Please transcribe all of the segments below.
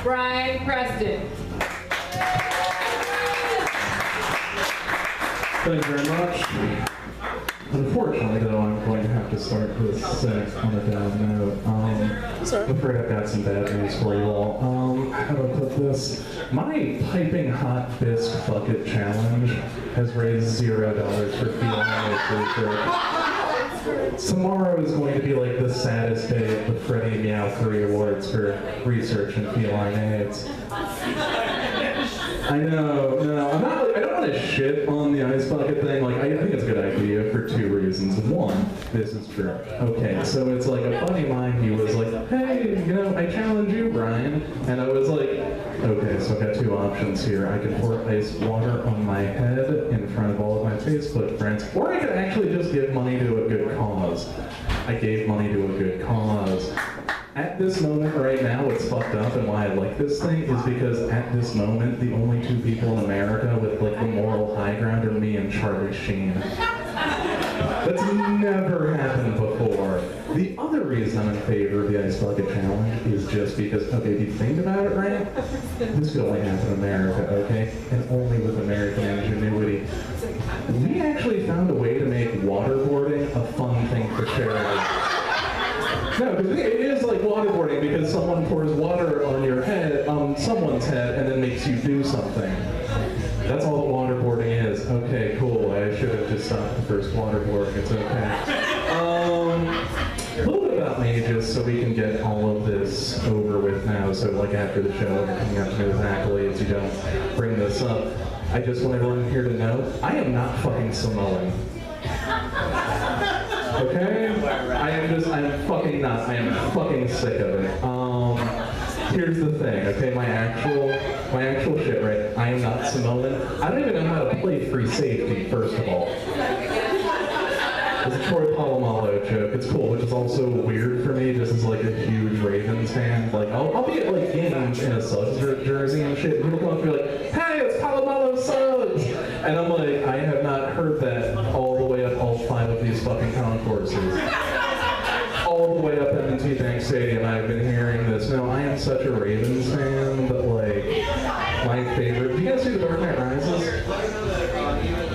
Bryan Preston. Thank you very much. Unfortunately, though, I'm going to have to start this set on a down note. I'm afraid I've got some bad news for you all. How do I put this? My piping hot bisque bucket challenge has raised $0 for feline research. Tomorrow is going to be like the saddest day at the Freddie Meow 3 Awards for research in feline AIDS. I know, no, I don't want to shit on the ice bucket thing. Like, I think it's a good idea for two reasons. One, this is true. Okay, so it's like a buddy of mine, he was like, hey, you know, I challenge you, Brian. And I was like, okay, so I've got two options here. I can pour ice water on my head in front of all of my Facebook friends, or I could actually just give money to a good cause. I gave money to a good cause. At this moment right now, what's fucked up and why I like this thing is because at this moment, the only two people in America with like the moral high ground are me and Charlie Sheen. That's never happened before. The other reason I'm in favor of the Ice Bucket Challenge is just because, okay, if you think about it right, this could only happen in America, okay? And only with American ingenuity. We actually found a way to make waterboarding a fun thing for charity. No, because it is like waterboarding because someone pours water on your head, on someone's head, and then makes you do something. That's all that waterboarding is. Okay, cool. I should have just stopped the first waterboarding. It's okay. A little bit about me, just so we can get all of this over with now. So, like after the show, you're coming up to me with accolades. You don't bring this up. I just want everyone here to know I am not fucking Samoan. Okay? I'm fucking not. I am fucking sick of it. Here's the thing, okay? My actual shit, right? I am not Samoan. I don't even know how to play free safety, first of all. It's a Troy Polamalu joke. It's cool, which is also weird for me, just as like a huge Ravens fan. Like, I'll be at like games in a Suggs jersey and shit, and people come up and be like, hey, it's Polamalu Suggs! And I'm like, I have not heard that all the way up all 5 of these fucking concourses. All the way up at M&T Bank Stadium, I've been hearing this. No, I am such a Ravens fan, but like, my favorite. Do you guys see The Dark Knight Rises?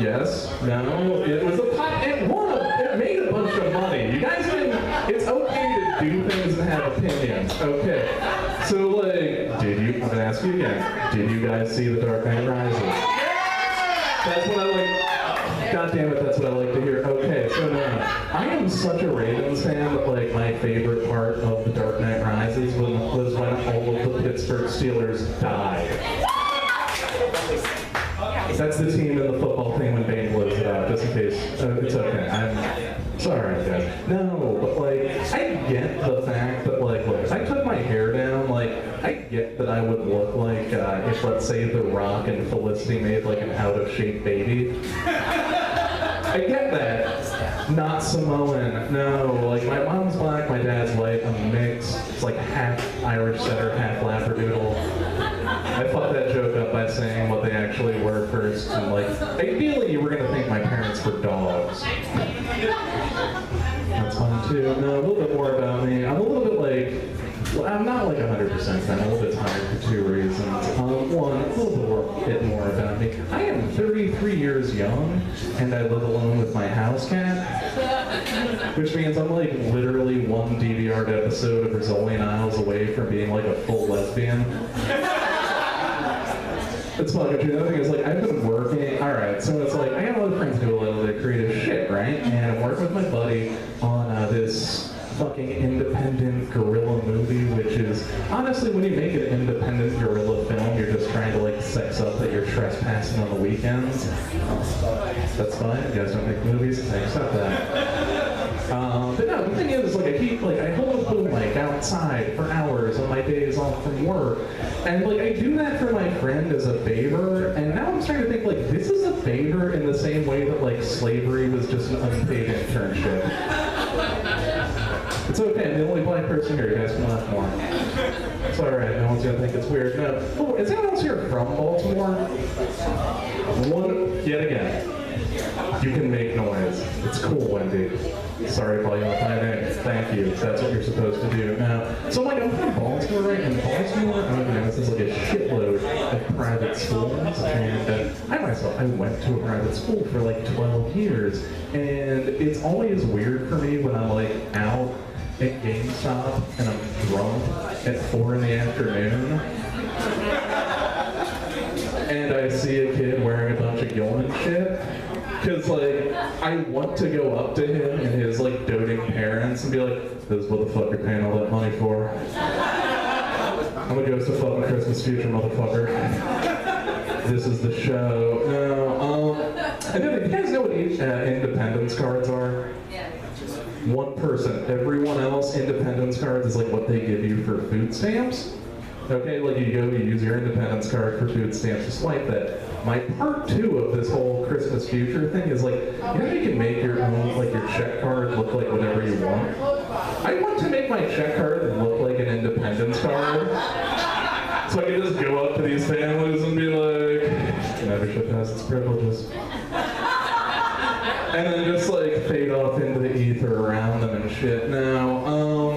Yes? No? It was a pop. It made a bunch of money. You guys can. It's okay to do things and have opinions. Okay. So like, I'm gonna ask you again. Did you guys see The Dark Knight Rises? That's what I like. God damn it, that's what I like to hear. Okay, so no. I am such a Ravens fan that like my favorite part of The Dark Knight Rises was when all of the Pittsburgh Steelers died. That's the team in the football thing when Bane blows it out, just in case. It's okay. I'm sorry, guys. No, but like, I get the fact that like, look, if I took my hair down, like, I get that I would look like if, let's say, The Rock and Felicity made like an out-of-shape baby. I get that. Not Samoan. No, like my mom's black, my dad's white, I'm mixed. It's like half Irish setter, half Labradoodle. I fucked that joke up by saying what they actually were first, and like, ideally you were gonna think my parents were dogs. That's fun too. No, a little bit more about me. I'm a little bit like, well, I'm not like 100% fan. I'm a little bit tired for two reasons. One, a little bit more about me. I am 33 years young, and I live alone with my house cat, which means I'm like literally one DVR'd episode of Rizzoli and Isles away from being like a full lesbian. It's fun, but the other thing is like, I've been working, alright, so it's like, I got a lot of friends who do a lot of the creative shit, right? And I'm working with my buddy on this fucking independent guerrilla movie, which is, honestly, when you make an independent guerrilla film, you're just trying to like sex up that you're trespassing on the weekends. That's fine, you guys don't make movies, I accept that. But no, the thing is, like, I hold a boom mic outside for hours on my days off from work, and like, I do that for my friend as a favor, and now I'm starting to think, like, this is a favor in the same way that, like, slavery was just an unpaid internship. It's okay, I'm the only black person here, you guys can laugh more. It's alright, no one's gonna think it's weird. No. Oh, is anyone else here from Baltimore? Yet again. You can make noise. It's cool, Wendy. Sorry, Paul, you want to thank you. That's what you're supposed to do. Now, so like, I'm from Baltimore, right? And Baltimore, I don't know, this is schools, and I myself, I went to a private school for like 12 years, and it's always weird for me when I'm like out at GameStop and I'm drunk at 4 in the afternoon, and I see a kid wearing a bunch of Gilman shit. Because, like, I want to go up to him and his, like, doting parents and be like, this is what the fuck you're paying all that money for. I'm a ghost of fucking Christmas future, motherfucker. This is the show. No, I don't know, you guys know what independence cards are? One person. Everyone else, independence cards is like what they give you for food stamps. Okay, like you go, you use your independence card for food stamps, just like that. My part 2 of this whole Christmas future thing is like, you know, you can make your own, like your check card look like whatever you want. I want to make my check card look like an independence card. So I can just go up to these families and be like, membership has its privileges. And then just like fade off into the ether around them and shit. Now,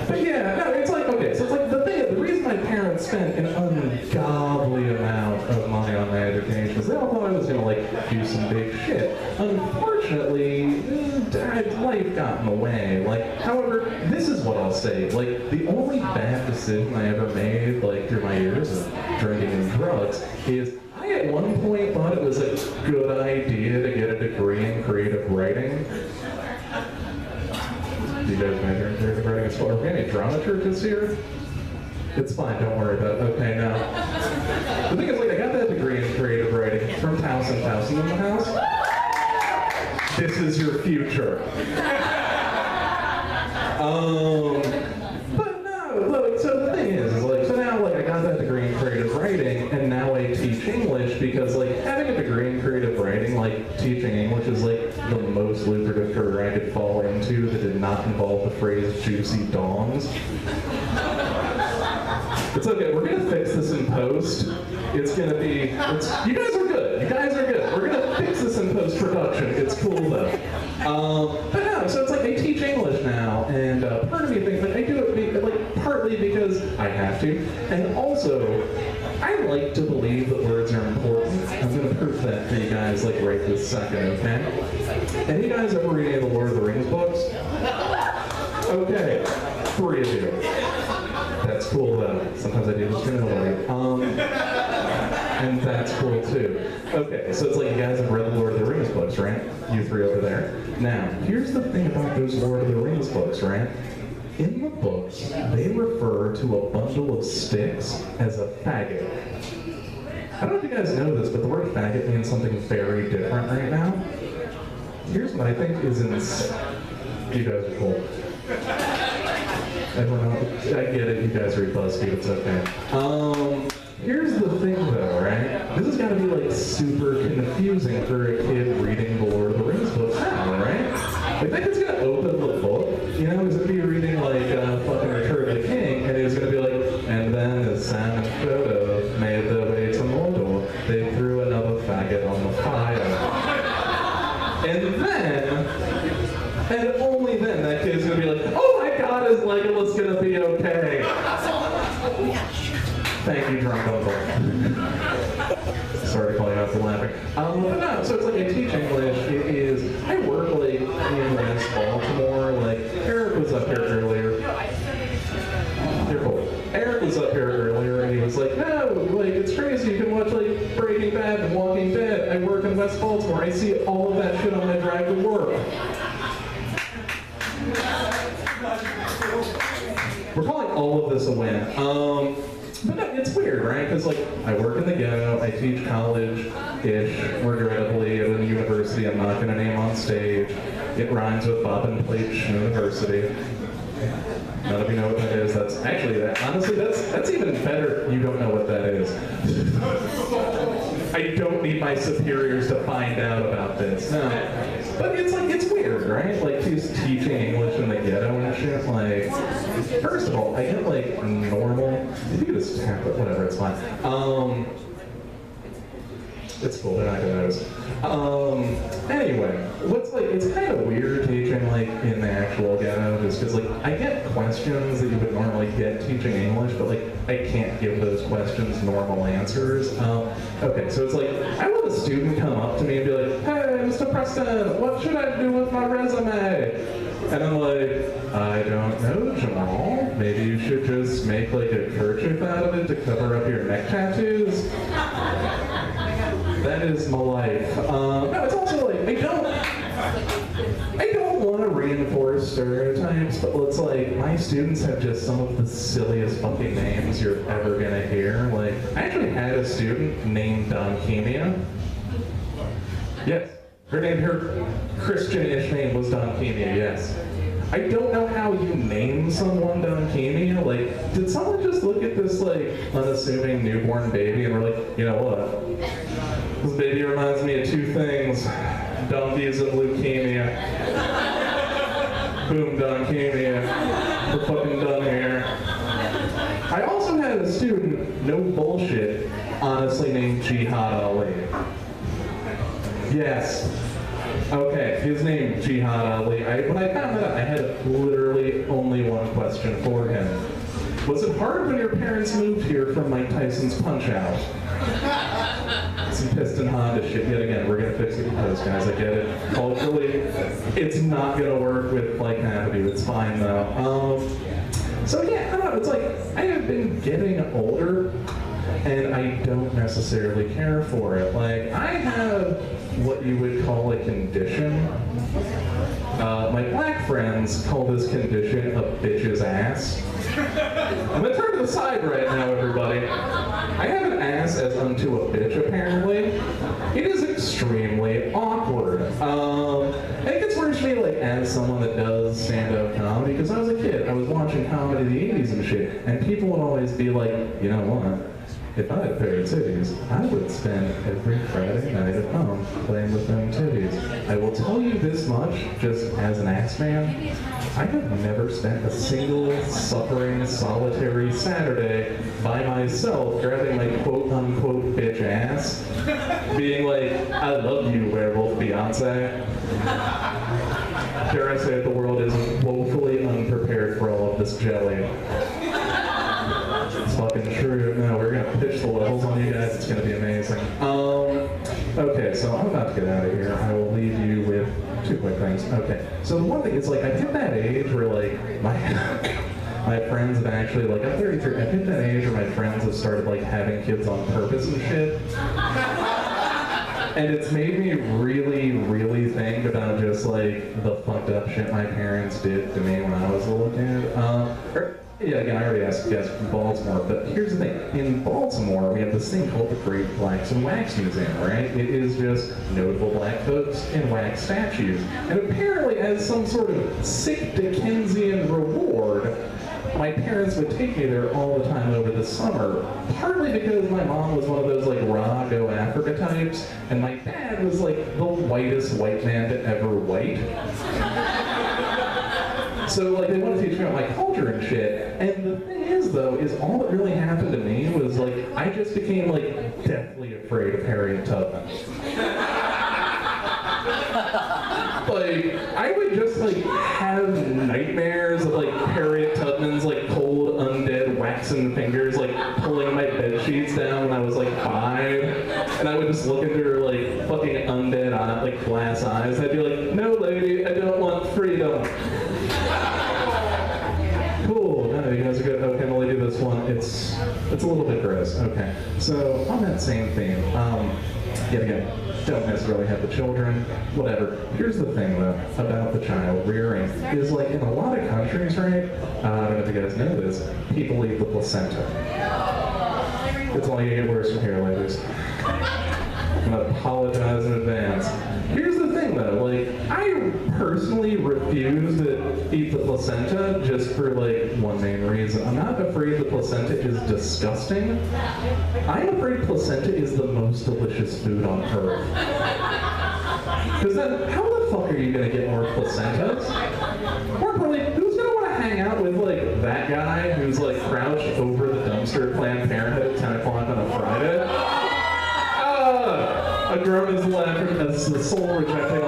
but yeah, no, it's like, okay, so it's like the reason my parents spent an ungodly amount of money on my education is they all thought I was gonna like do some big shit. Unfortunately, life got in the way. Like, however, this is what I'll say. Like, the only bad decision I ever made, like through my years of drinking and drugs, is I at one point thought it was a good idea to get a degree in creative writing. Do you guys major in creative writing as well? Are we any drama churches here? It's fine, don't worry about it. Okay, now. The thing is, like, I got that degree in creative writing from Towson in the house. This is your future. But no, look, so the thing is like, so now, like, I got that degree in creative writing, and now I teach English because, like, having a degree in creative writing, like, teaching English is, like, the most lucrative career I could fall into that did not involve the phrase juicy dongs. It's okay, we're gonna fix this in post. It's gonna be, you guys are good, We're gonna fix this in post-production. It's cool though. But no, so it's like I teach English now, and part of me thinks that I do it like partly because I have to, and also I like to believe that words are important. I'm gonna prove that to you guys like right this second, okay? Have you guys ever read any of the Lord of the Rings books? Okay, 3 of you. That's cool though. Sometimes I do discriminate. And that's cool too. Okay, so it's like you guys have read the Lord of the Rings books, right? You 3 over there. Now, here's the thing about those Lord of the Rings books, right? In the books, they refer to a bundle of sticks as a faggot. I don't know if you guys know this, but the word faggot means something very different right now. Here's what I think is insane. You guys are cool. Everyone else, I get it, you guys read BuzzFeed, it's okay. Here's the thing though, right? This has got to be like super confusing for a kid reading the Lord of the Rings books now, right? Like that kid's gonna open the book, you know, he's gonna be reading like fucking Return of the King, and he's gonna be like, and then as Sam and Frodo made their way to Mordor, they threw another faggot on the fire. And then, and only then, that kid's gonna be like, oh my god, is Legolas gonna be okay? Thank you, drunk uncle. Sorry to call you out for laughing. But no, so it's like I teach English. It is, I work like in West Baltimore. Like Eric was up here earlier. You're cool. Eric was up here earlier, and he was like, no, like it's crazy. You can watch like Breaking Bad and Walking Dead. I work in West Baltimore. I see all of that shit on my drive to work. We're calling all of this a win. But no, it's weird, right? Because like I work in the ghetto, I teach college-ish, regrettably, at a university I'm not going to name on stage. It rhymes with Bob and Plate University. None of you know what that is. That's actually that. Honestly, that's even better. You don't know what that is. I don't need my superiors to find out about this. No, but it's like it's weird, right? Like just teaching English in the ghetto and shit. Like, first of all, I get like normal. If you could just tap it, whatever, it's fine. It's cool, they're not gonna notice. Anyway, it's kind of weird teaching, like, in the actual ghetto, just because, like, I get questions that you would normally get teaching English, but, like, I can't give those questions normal answers. Okay, so it's like, I let a student come up to me and be like, hey, Mr. Preston, what should I do with my resume? And I'm like, I don't know, Jamal. Maybe you should just make, like, a kerchief out of it to cover up your neck tattoos. That is my life. No, it's also like, I don't want to reinforce stereotypes, but it's like, my students have just some of the silliest fucking names you're ever gonna hear. Like, I actually had a student named Donkemia. Yes, her Christian-ish name was Donkemia, yes. I don't know how you name someone Donkemia. Like, did someone just look at this, like, unassuming newborn baby and were like, you know what? This baby reminds me of two things. Donkeys and leukemia. Boom, Donkemia. We're fucking done here. I also had a student, no bullshit, honestly named Jihad Ali. Yes. Okay, his name, Jihad Ali. When I found that out, I had literally only one question for him. Was it hard when your parents moved here from Mike Tyson's Punch-Out? Some piston Honda shit. Yet again, we're gonna fix it in post, guys. I get it. Culturally, it's not gonna work with like Navity. It's fine though. So yeah, I don't know. It's like I have been getting older, and I don't necessarily care for it. Like I have what you would call a condition. My black friends call this condition a bitch's ass. I'm gonna turn to the side right now, everybody. I have an ass as unto a bitch, apparently. It is extremely awkward. It gets worse for me, like, as someone that does stand-up comedy, because I was a kid, I was watching comedy in the 80s and shit, and people would always be like, you know what? If I had a pair of titties, I would spend every Friday night at home playing with them titties. I will tell you this much, just as an ass man, I have never spent a single suffering, solitary Saturday by myself grabbing my quote-unquote bitch ass, being like, I love you, werewolf Beyonce. Dare I say it, the world is woefully unprepared for all of this jelly. It's fucking true. No, we're gonna pitch the levels on you guys. It's gonna be amazing. Okay, so I'm about to get out of here. I will leave you with two quick things. Okay, so the one thing is, like, I've hit that age where, like, my friends have actually, like, I'm 33, I've hit that age where my friends have started, like, having kids on purpose and shit. And it's made me really, really think about just, like, the fucked up shit my parents did to me when I was a little kid. Yeah, again, I already asked you guys from Baltimore, but here's the thing. In Baltimore, we have this thing called the Great Blacks and Wax Museum, right? It is just notable black folks and wax statues. And apparently, as some sort of sick Dickensian reward, my parents would take me there all the time over the summer, partly because my mom was one of those, like, raw, go Africa types, and my dad was, like, the whitest white man to ever white. So, like, they want to teach me about my culture and shit. And the thing is, though, is all that really happened to me was, like, I just became, like, deathly afraid of Harriet Tubman. Like, I would just, like, have nightmares of, like, Harriet Tubman's, like, cold, undead, waxen fingers, like, pulling my bed sheets down when I was, like, 5. And I would just look into her, like, fucking undead, like, glass eyes. I'd be like, no, lady, I don't want freedom. Cool, no, you guys are good. Okay, I'm gonna do this one. It's a little bit gross. Okay, so on that same theme, yet again, don't necessarily have the children, whatever. Here's the thing, though, about the child rearing, is like in a lot of countries, right? I don't know if you guys know this, people leave the placenta. It's only gonna get worse from here, ladies. I'm gonna apologize in advance. Here's the thing, though, like, I personally refuse to eat the placenta just for, like, one main reason. I'm not afraid the placenta is disgusting. I'm afraid placenta is the most delicious food on earth. Because then, how the fuck are you gonna get more placentas? More importantly, who's gonna want to hang out with, like, that guy who's, like, crouched over the dumpster at Planned Parenthood at 10 o'clock on a Friday? the soul rejecting